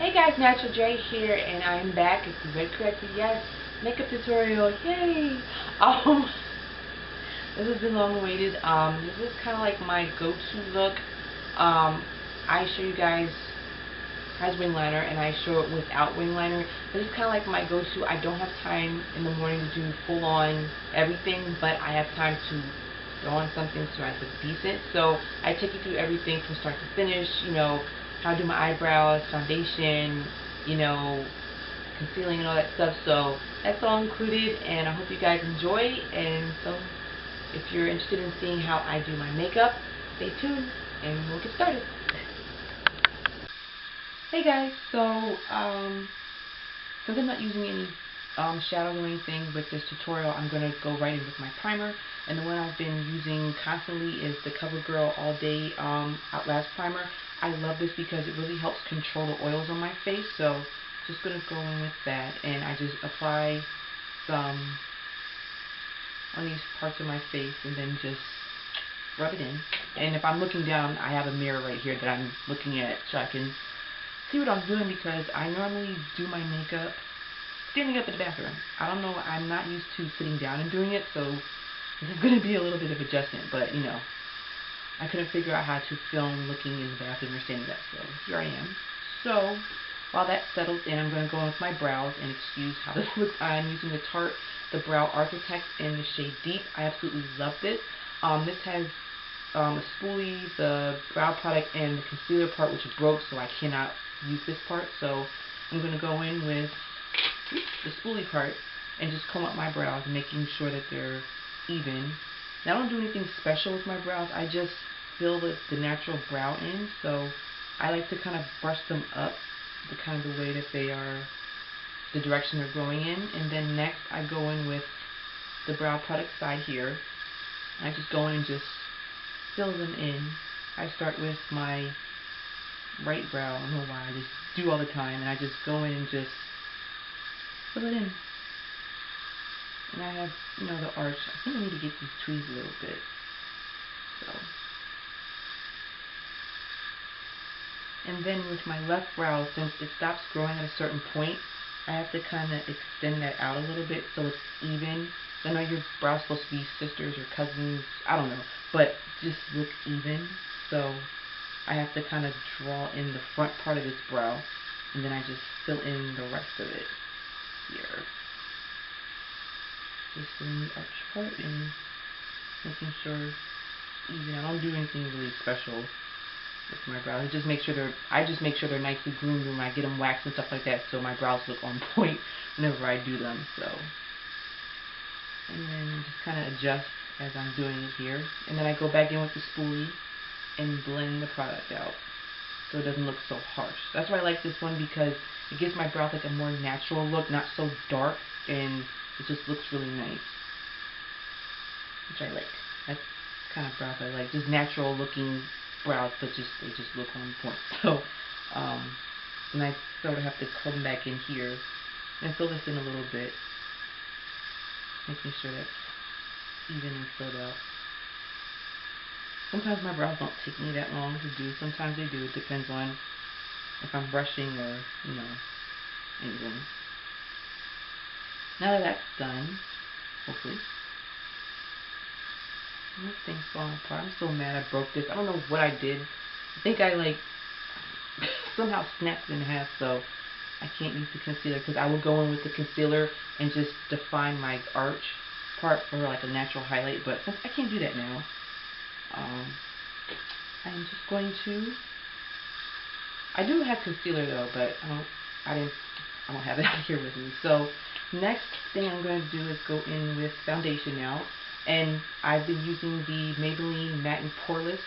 Hey guys, Naturalle here, and I'm back. If you read correctly, yes, makeup tutorial, yay! Um, this has been long awaited. This is kind of like my go-to look. I show you guys has wing liner, and I show it without wing liner. This is kind of like my go-to. I don't have time in the morning to do full-on everything, but I have time to throw on something so I look decent. So I take you through everything from start to finish. You know, how to do my eyebrows, foundation, you know, concealing and all that stuff. So that's all included, and I hope you guys enjoy. And so if you're interested in seeing how I do my makeup, stay tuned and we'll get started. Hey guys, so since I'm not using any shadows or anything with this tutorial, I'm going to go right in with my primer. And the one I've been using constantly is the CoverGirl All Day Outlast Primer. I love this because it really helps control the oils on my face, so just going to go in with that. And I just apply some on these parts of my face and then just rub it in. And if I'm looking down, I have a mirror right here that I'm looking at so I can see what I'm doing, because I normally do my makeup standing up in the bathroom. I don't know, I'm not used to sitting down and doing it, so this is going to be a little bit of adjustment, but you know, I couldn't figure out how to film looking in the bathroom or standing up, so here I am. So while that settles in, I'm going to go on with my brows, and excuse how this looks. I'm using the Tarte, the Brow Architect in the shade Deep. I absolutely love this. This has a spoolie, the brow product, and the concealer part, which broke, so I cannot use this part. So I'm going to go in with the spoolie part and just comb up my brows, making sure that they're even. Now, I don't do anything special with my brows. I just fill the natural brow in, so I like to kind of brush them up the kind of the way that they are, the direction they're going in. And then next I go in with the brow product side here. I just go in and just fill them in. I start with my right brow. I don't know why, I just do all the time, and I just go in and just fill it in. And I have, you know, the arch. I think I need to get these tweezed a little bit. So, and then with my left brow, since it stops growing at a certain point, I have to kind of extend that out a little bit so it's even. I know your brow's supposed to be sisters or cousins, I don't know, but just look even. So I have to kind of draw in the front part of this brow, and then I just fill in the rest of it here. Just filling the arch part and making sure it's even. I don't do anything really special with my brows. I just make sure they're nicely groomed when I get them waxed and stuff like that, so my brows look on point whenever I do them. So, and then just kind of adjust as I'm doing it here, and then I go back in with the spoolie and blend the product out so it doesn't look so harsh. That's why I like this one, because it gives my brows like a more natural look, not so dark, and it just looks really nice, which I like. That's kind of brows I like, just natural looking brows, but they just look on point. So and I sort of have to come back in here and fill this in a little bit, making sure that's even and filled out. Sometimes my brows don't take me that long to do. Sometimes they do. It depends on if I'm brushing or, you know, anything. Now that that's done, hopefully. This thing's falling apart. I'm so mad I broke this. I don't know what I did. I think I, like, somehow snapped it in half, so I can't use the concealer, because I will go in with the concealer and just define my arch part for, like, a natural highlight, but since I can't do that now, I'm just going to, I do have concealer though, but I don't have it out here with me. So next thing I'm going to do is go in with foundation now, and I've been using the Maybelline Matte and Poreless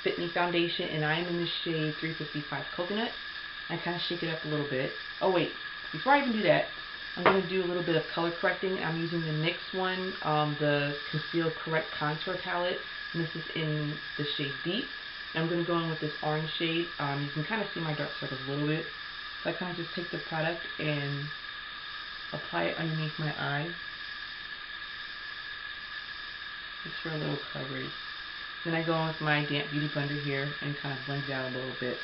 Fit Me foundation, and I am in the shade 355 Coconut. I kind of shake it up a little bit. Oh wait, before I even do that, I'm going to do a little bit of color correcting. I'm using the NYX one, the Conceal Correct Contour Palette, and this is in the shade Deep. And I'm going to go in with this orange shade. You can kind of see my dark circles a little bit. So I kind of just take the product and apply it underneath my eye, just for a little coverage. Then I go in with my damp beauty blender here and kind of blend it out a little bit.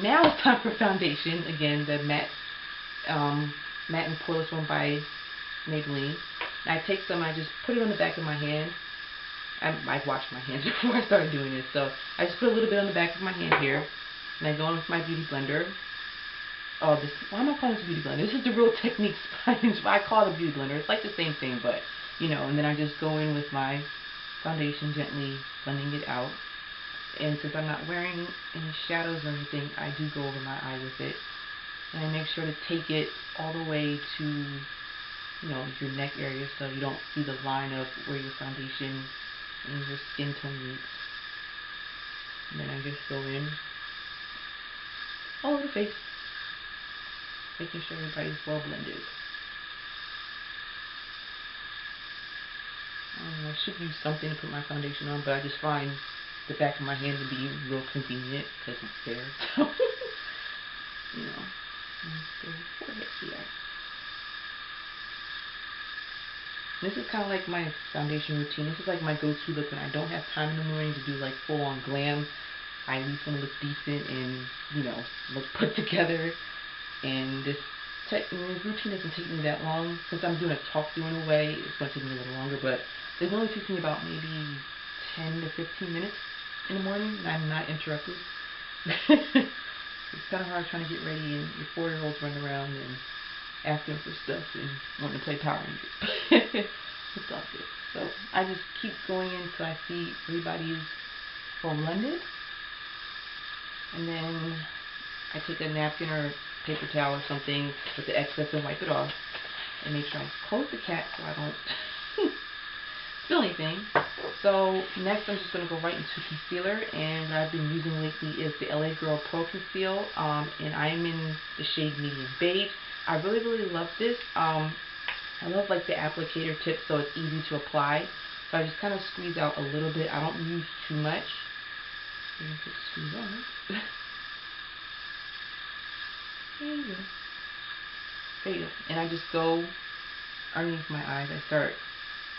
now it's time for foundation. Again, the matte and Poreless one by Maybelline. And I take some, I just put it on the back of my hand. I've washed my hands before I started doing this, so I just put a little bit on the back of my hand here, and I go in with my beauty blender. Oh, why am I calling this a beauty blender? This is the Real Technique sponge. I call it a beauty blender. It's like the same thing, but, you know, and then I just go in with my foundation, gently blending it out. And since I'm not wearing any shadows or anything, I do go over my eye with it. And I make sure to take it all the way to, you know, your neck area so you don't see the line of where your foundation and your skin tone meets. And then I just go in all over the face, making sure everybody's well blended. I don't know, I should use something to put my foundation on, but I just find the back of my hand to be real convenient because it's there. So, you know, let's go forehead here. This is kind of like my foundation routine. This is like my go-to look when I don't have time in the morning to do like full-on glam. I at least want to look decent and, you know, look put together. And this routine doesn't take me that long. Since I'm doing a talk-through in a way, it's going to take me a little longer, but it only takes me about maybe 10 to 15 minutes in the morning, and I'm not interrupted. It's kind of hard trying to get ready and your 4-year-olds running around and asking for stuff and wanting to play Power Rangers. It's all good. So I just keep going until I see everybody's full blended. And then I take a napkin or paper towel or something with the excess and wipe it off. And make sure I close the cap so I don't spill anything. So next I'm just going to go right into concealer. And what I've been using lately is the LA Girl Pro Conceal. And I'm in the shade Medium Beige. I really love this. I love like the applicator tip so it's easy to apply. So I just kind of squeeze out a little bit. I don't use too much. Squeeze on. There you go. There you go. And I just go underneath my eyes. I start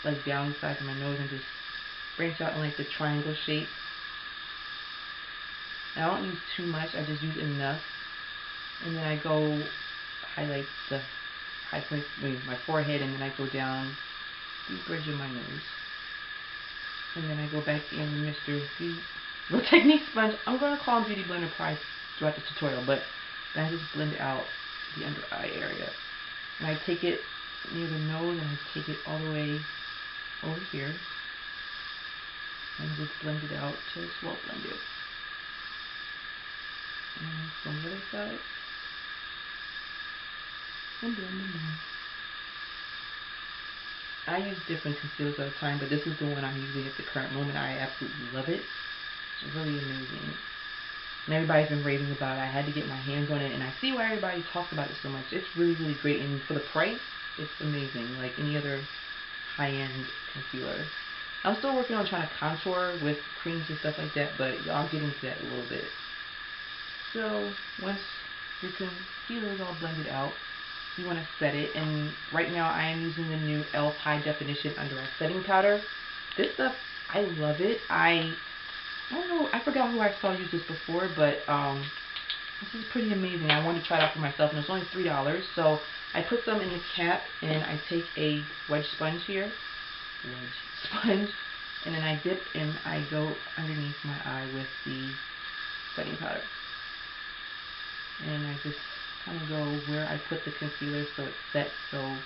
like down the sides of my nose and just branch out in like the triangle shape. And I don't use too much. I just use enough. And then I go highlight the high point, my forehead, and then I go down the bridge of my nose. And then I go back in with Mr. Real Technique sponge. I'm going to call him Beauty Blender probably throughout this tutorial, but then I just blend out the under eye area. And I take it near the nose and I take it all the way over here. And just blend it out till it's well blended. And from the other side. And blend them in. I use different concealers at a time, but this is the one I'm using at the current moment. I absolutely love it. It's really amazing. And everybody's been raving about it. I had to get my hands on it, and I see why everybody talks about it so much. It's really great, and for the price, it's amazing. Like any other high-end concealer. I'm still working on trying to contour with creams and stuff like that, but I'll get into that a little bit. So once your concealer is all blended out, you want to set it, and right now I am using the new e.l.f. High Definition Under Eye Setting Powder. This stuff, I love it. I don't know, I forgot who I saw use this before, but this is pretty amazing. I wanted to try it out for myself, and it's only $3. So I put some in the cap, and I take a wedge sponge here, and then I dip and I go underneath my eye with the setting powder. And I just kind of go where I put the concealer so it's set so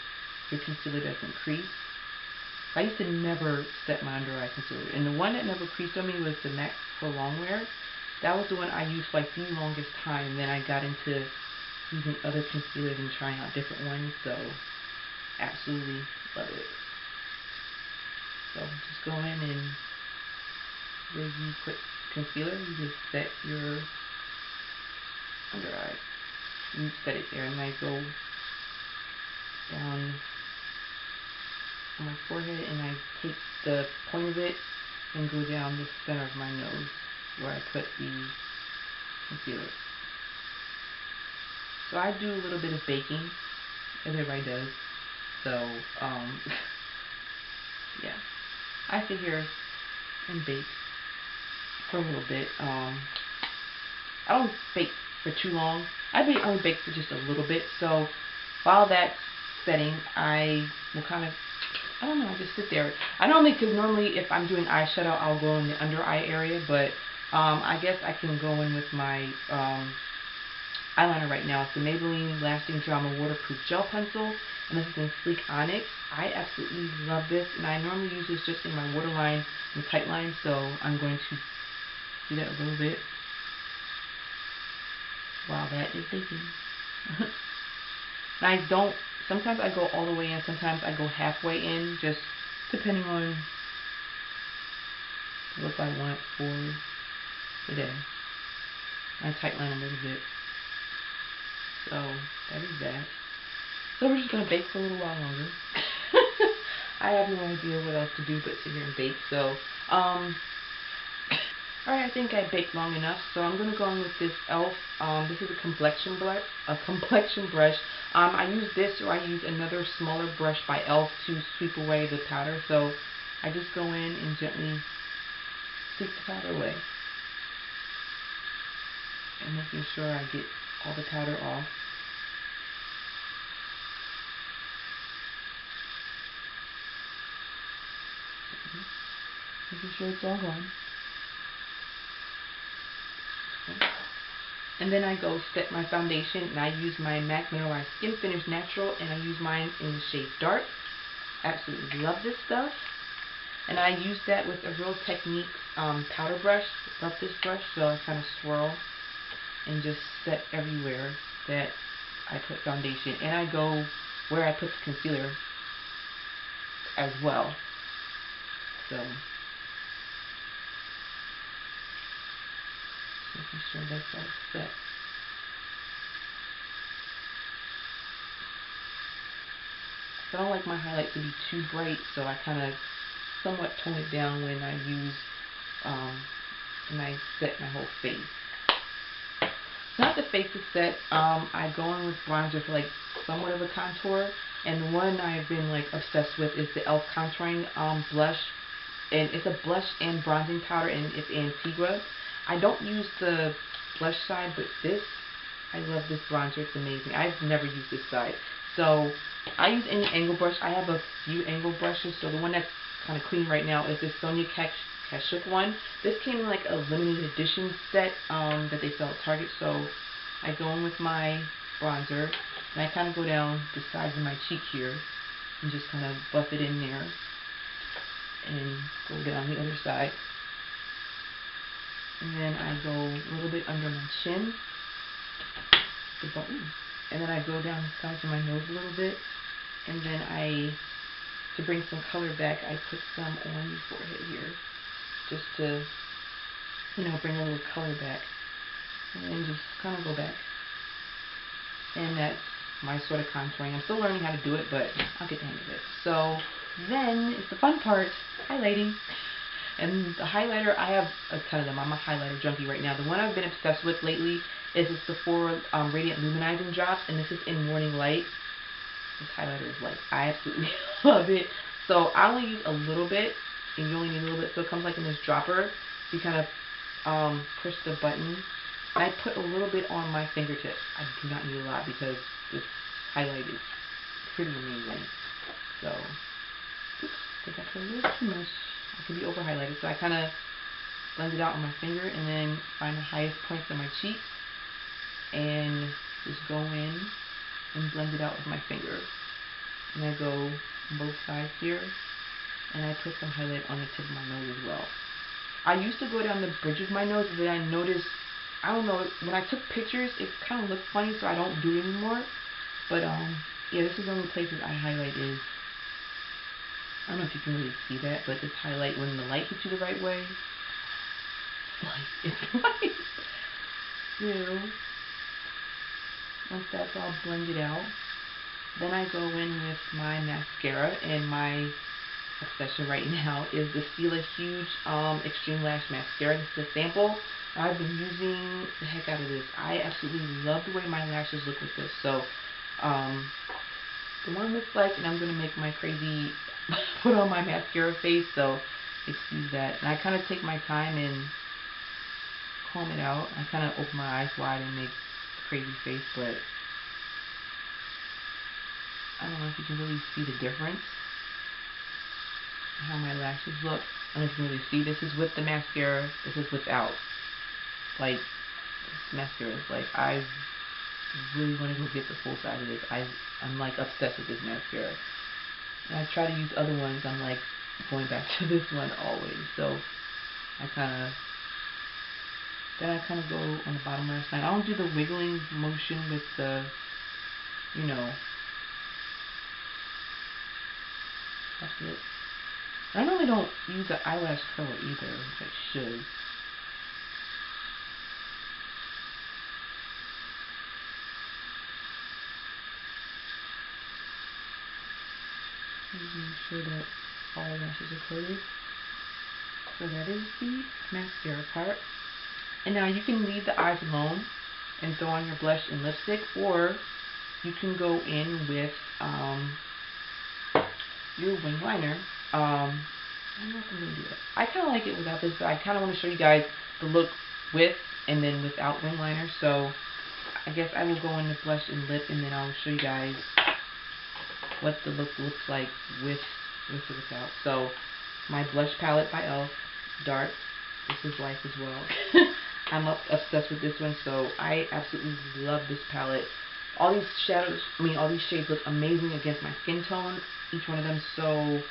your concealer doesn't crease. I used to never set my under eye concealer, and the one that never creased on me was the MAC Pro Longwear. That was the one I used for like the longest time. Then I got into using other concealers and trying out different ones, so absolutely love it. So just go in, and where you put concealer, you just set your under eye. You set it there, and I go down on my forehead, and I take the point of it and go down the center of my nose where I put the concealer. So I do a little bit of baking, as everybody does. So yeah, I sit here and bake for a little bit. I don't bake for too long. I only bake for just a little bit. So while that's setting, I will kind of, I don't know, I just sit there. Because normally if I'm doing eyeshadow, I'll go in the under eye area, but I guess I can go in with my eyeliner right now. It's the Maybelline Lasting Drama Waterproof Gel Pencil, and this is in Sleek Onyx. I absolutely love this, and I normally use this just in my waterline and tight line, so I'm going to do that a little bit while that is baking. And sometimes I go all the way in, sometimes I go halfway in, just depending on the look I want for the day. I tight line a little bit. So that is that. So we're just going to bake for a little while longer. I have no idea what else to do but sit here and bake. So, alright, I think I baked long enough. So I'm going to go in with this e.l.f. This is a complexion brush. I use this, or I use another smaller brush by e.l.f. to sweep away the powder. So I just go in and gently sweep the powder away. And making sure I get all the powder off. Making sure it's all gone. Okay. And then I go set my foundation, and I use my MAC Mineralize Skinfinish Natural, and I use mine in the shade Dark. Absolutely love this stuff. And I use that with a Real Techniques powder brush. Love this brush, so I kind of swirl and just set everywhere that I put foundation. And I go where I put the concealer as well. So making sure that's all set. I don't like my highlight to be too bright, so I kind of somewhat tone it down when I use, when I set my whole face. Now that the face is set, I go in with bronzer for like somewhat of a contour, and the one I've been like obsessed with is the e.l.f. contouring blush, and it's a blush and bronzing powder, and it's Antiqua. I don't use the blush side, but this, I love this bronzer. It's amazing. I've never used this side, so I use any angle brush. I have a few angle brushes, so the one that's kind of clean right now is this Sonia Kashuk one. This came in like a limited edition set that they sell at Target, so I go in with my bronzer, and I kind of go down the sides of my cheek here, and just kind of buff it in there, and go down the other side. And then I go a little bit under my chin, the button, and then I go down the sides of my nose a little bit, and then to bring some color back, I put some on the forehead here, just to, bring a little color back, and then just kind of go back. And that's my sort of contouring. I'm still learning how to do it, but I'll get the hang of it. So then it's the fun part, highlighting. And the highlighter, I have a ton of them. I'm a highlighter junkie right now. The one I've been obsessed with lately is the Sephora Radiant Luminizing Drops, and this is in Morning Light. This highlighter is light. I absolutely love it. So I only use a little bit, and you only need a little bit, so it comes like in this dropper. So you kind of push the button. And I put a little bit on my fingertips. I do not need a lot because this highlight is pretty amazing. So, oops, I think I put a little too much. I could be over highlighted, so I kind of blend it out on my finger, and then find the highest points on my cheeks, and just go in and blend it out with my finger. And I go on both sides here, and I put some highlight on the tip of my nose as well. I used to go down the bridge of my nose, but then I noticed, I don't know, when I took pictures, it kind of looked funny, so I don't do it anymore. But yeah, this is the only places I highlight is, I don't know if you can really see that, but this highlight, when the light hits you the right way, it's light. So, once that's all blended out, then I go in with my mascara, and my obsession right now is the Stila Huge Extreme Lash Mascara. This is a sample. I've been using the heck out of this. I absolutely love the way my lashes look with this. So, the one looks like, and I'm going to make my crazy put on my mascara face, so excuse that. And I kind of take my time and comb it out. I kind of open my eyes wide and make crazy face, but I don't know if you can really see the difference. How my lashes look. I don't know if you can really see. This is with the mascara. This is without. Like, this mascara is like, I really want to go get the full size of this. I'm like obsessed with this mascara. And I try to use other ones. I'm like going back to this one always. So then I kind of go on the bottom left side. I don't do the wiggling motion with the, you know, that's it. I normally don't use the eyelash curler either, which I should. Just make sure that all lashes are curly. So that is the mascara part. And now you can leave the eyes alone and throw on your blush and lipstick, or you can go in with your wing liner. I don't know if I'm going to do it. I kind of like it without this, but I kind of want to show you guys the look with and then without wing liner. So I guess I will go in the blush and lip, and then I'll show you guys what the look looks like with or without. So my blush palette by e.l.f. Dark. This is life as well. I'm obsessed with this one, so I absolutely love this palette. All these shadows, all these shades look amazing against my skin tone, each one of them. So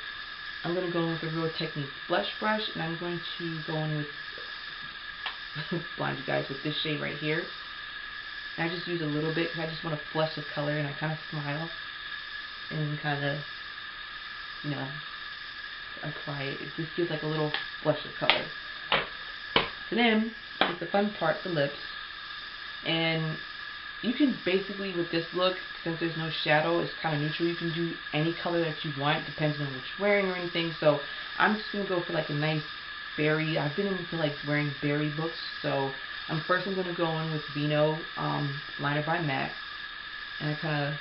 I'm going to go in with a Real Technique blush brush, and I'm going to go in with, blind you guys, with this shade right here. And I just use a little bit because I just want to flush the color, and I kind of smile and kind of, you know, apply it. It just gives like a little flush of color. So then, it's the fun part, the lips. And you can basically, with this look, since there's no shadow, it's kind of neutral, you can do any color that you want, depends on what you're wearing or anything. So I'm just going to go for like a nice berry. I've been into like wearing berry looks, so I'm going to go in with Vino Liner by MAC. And I kind of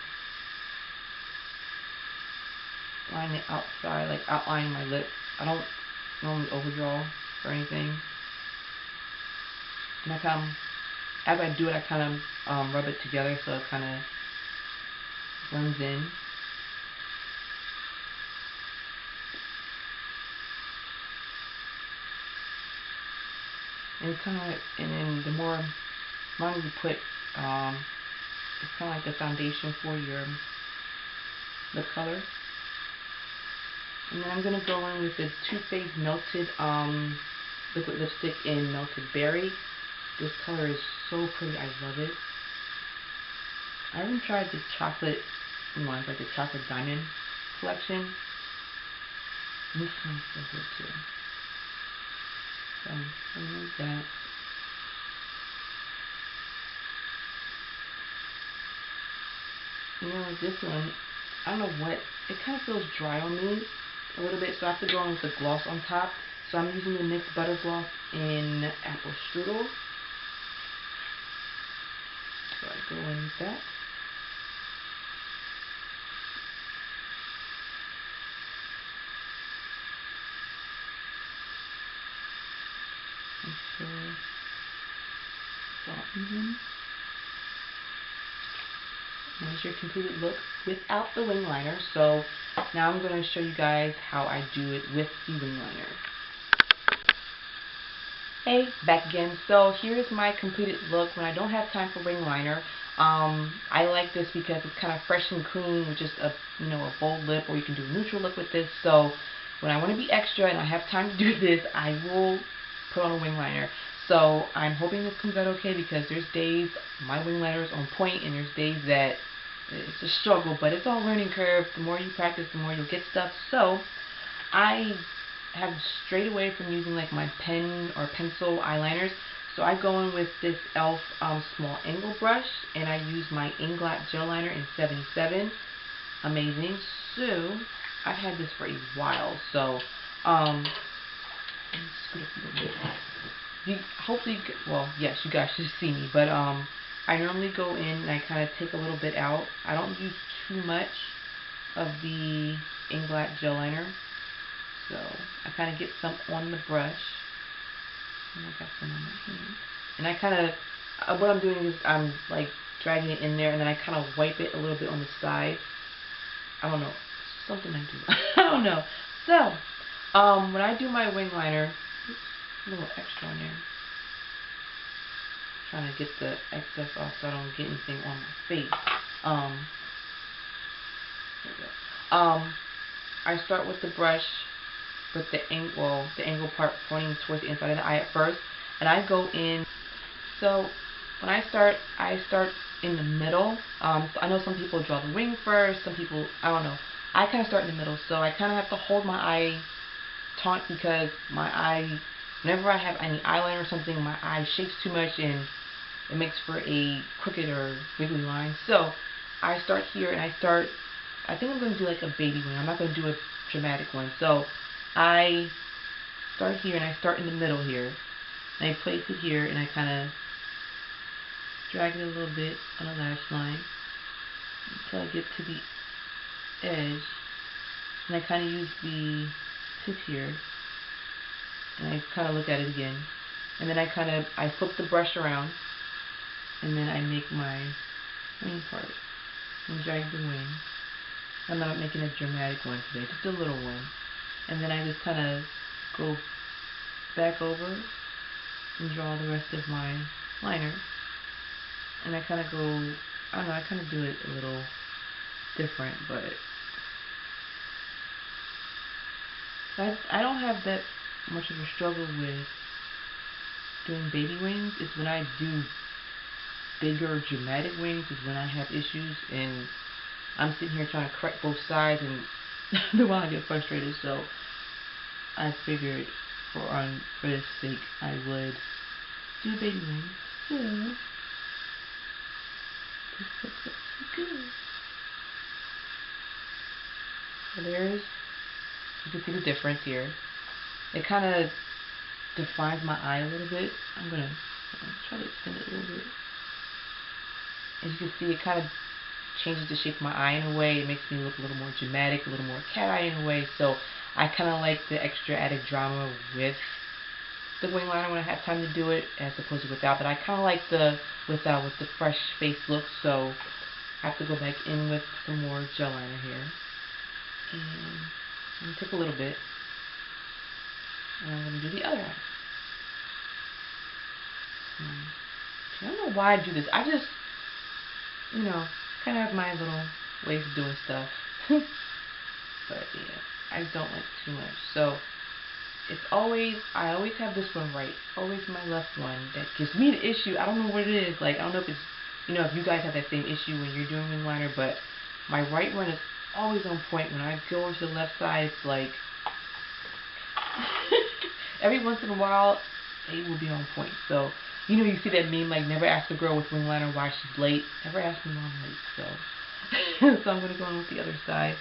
line the outside, like outlining my lip. I don't normally overdraw or anything. And I kind of, as I do it, I kind of rub it together so it kind of blends in. And kind of, and then the more money you put, it's kind of like the foundation for your lip color. And then I'm going to go in with the Too Faced Melted Liquid Lipstick in Melted Berry. This color is so pretty. I love it. I haven't tried the chocolate ones, like the chocolate diamond collection. And this smells so good too. So I'm going to use that. You know, with this one, I don't know what, it kind of feels dry on me a little bit, so I have to go in with the gloss on top. So I'm using the NYX Butter Gloss in Apple Strudel. So I go in with that. Make sure it's all even. There's your completed look without the wing liner. So now I'm going to show you guys how I do it with the wing liner. Hey, back again. So here's my completed look when I don't have time for wing liner. I like this because it's kind of fresh and clean with just a, you know, a bold lip, or you can do a neutral look with this. So when I want to be extra and I have time to do this, I will put on a wing liner. So I'm hoping this comes out okay, because there's days my wing liner is on point and there's days that it's a struggle, but it's all learning curve. The more you practice, the more you'll get stuff. So I have strayed away from using like my pen or pencil eyeliners. So I go in with this e.l.f. Small Angle brush, and I use my Inglot Gel Liner in 77. Amazing. So I've had this for a while. So let me scoot up a little bit. Hopefully, well, yes, you guys should see me, but I normally go in and I kind of take a little bit out. I don't use too much of the Inglot Gel Liner. So I kind of get some on the brush. And I got some on my hand. And I kind of, what I'm doing is I'm like dragging it in there, and then I kind of wipe it a little bit on the side. I don't know, something I do. I don't know. So, when I do my wing liner, a little extra on there. Trying to get the excess off so I don't get anything on my face. There we go. I start with the brush with the angle part pointing towards the inside of the eye at first, and I go in. So when I start in the middle. I know some people draw the wing first, some people, I don't know. I kind of start in the middle, so I kind of have to hold my eye taut because my eye, whenever I have any eyeliner or something, my eye shakes too much and it makes for a crooked or wiggly line. So I start here and I think I'm going to do like a baby wing. I'm not going to do a dramatic one. So I start here and I start in the middle here. And I place it here and I kind of drag it a little bit on the lash line until I get to the edge. And I kind of use the tip here and I kind of look at it again. And then I flip the brush around and then I make my wing part and drag the wing. I'm not making a dramatic one today, just a little one. And then I just kind of go back over and draw the rest of my liner. And I kind of go, I don't know, I kind of do it a little different, but I don't have that much of a struggle with doing baby wings. It's when I do bigger dramatic wings is when I have issues, and I'm sitting here trying to correct both sides, and then I get frustrated. So I figured for this sake I would do baby wings. So this looks so good. So you can see the difference here. It kind of defines my eye a little bit. I'm gonna try to extend it a little bit. As you can see, it kind of changes the shape of my eye in a way. It makes me look a little more dramatic, a little more cat eye in a way. So I kind of like the extra added drama with the wing liner when I have time to do it, as opposed to without. But I kind of like the without with the fresh face look. So I have to go back in with some more gel liner here. And I'm going to take a little bit. And I'm going to do the other eye. I don't know why I do this. I just, kind of have my little ways of doing stuff. But yeah, I don't like too much. So I always have this one right. Always my left one that gives me the issue. I don't know what it is. Like, I don't know if it's, if you guys have that same issue when you're doing wing liner, but my right one is always on point. When I go over to the left side, it's like, every once in a while, it will be on point. So, you see that meme, like, never ask a girl with wing liner why she's late. Never ask me why I'm late. So I'm going to go on with the other side.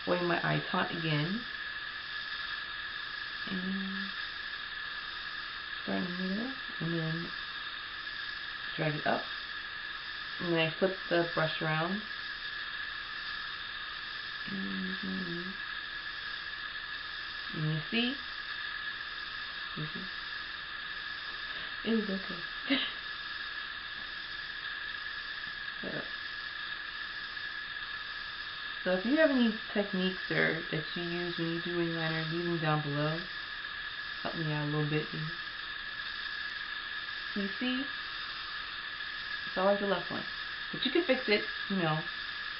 Holding my eye taut again. And start in the middle. And then drag it up. And then I flip the brush around. And you see? It was okay. So if you have any techniques that you use when you do wing liner, leave them down below. Help me out a little bit. You see? It's always the left one. But you can fix it,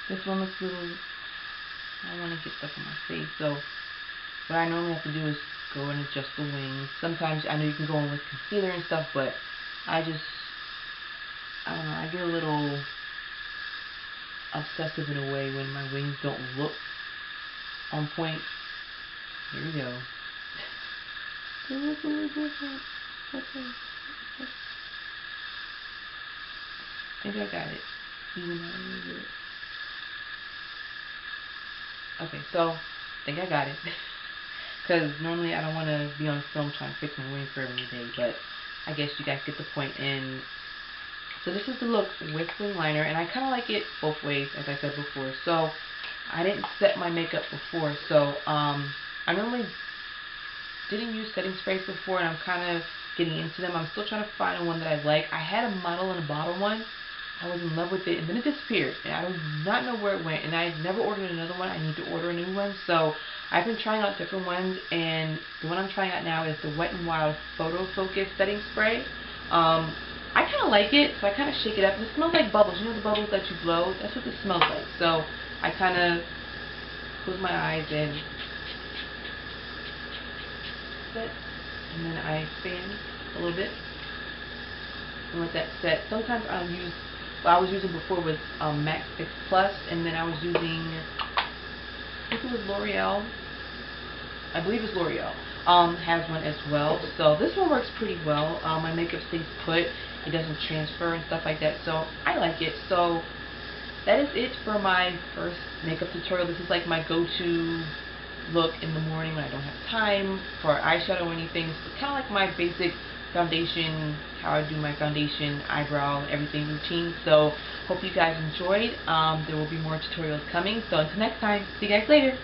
This one looks a little, I don't want to get stuff on my face. So what I normally have to do is go and adjust the wings. Sometimes I know you can go in with concealer and stuff, but I don't know, I get a little obsessive in a way when my wings don't look on point. Here we go. They look a little different. Okay. I think I got it. Even out a little bit. Okay, so I think I got it. Because normally I don't want to be on film trying to fix my wing for every day, but I guess you guys get the point. And so this is the look with wing liner, and I kind of like it both ways, as I said before. So I didn't set my makeup before, so I normally didn't use setting sprays before, and I'm kind of getting into them. I'm still trying to find one that I like. I had a model in a bottle one. I was in love with it, and then it disappeared, and I do not know where it went, and I never ordered another one. I need to order a new one, so I've been trying out different ones, and the one I'm trying out now is the Wet n Wild Photo Focus Setting Spray. I kind of like it, so I kind of shake it up. It smells like bubbles. You know the bubbles that you blow? That's what this smells like. So I kind of close my eyes and set, and then I fan a little bit. And with that set, sometimes I'll use, what I was using before was MAC 6 Plus, and then I was using, I think it was L'Oreal. I believe it's L'Oreal. Has one as well. So this one works pretty well. My makeup stays put. It doesn't transfer and stuff like that. So I like it. So that is it for my first makeup tutorial. This is like my go-to look in the morning when I don't have time for eyeshadow or anything. It's kind of like my basic foundation, how I do my foundation, eyebrow, everything routine. So hope you guys enjoyed. There will be more tutorials coming. So until next time, see you guys later.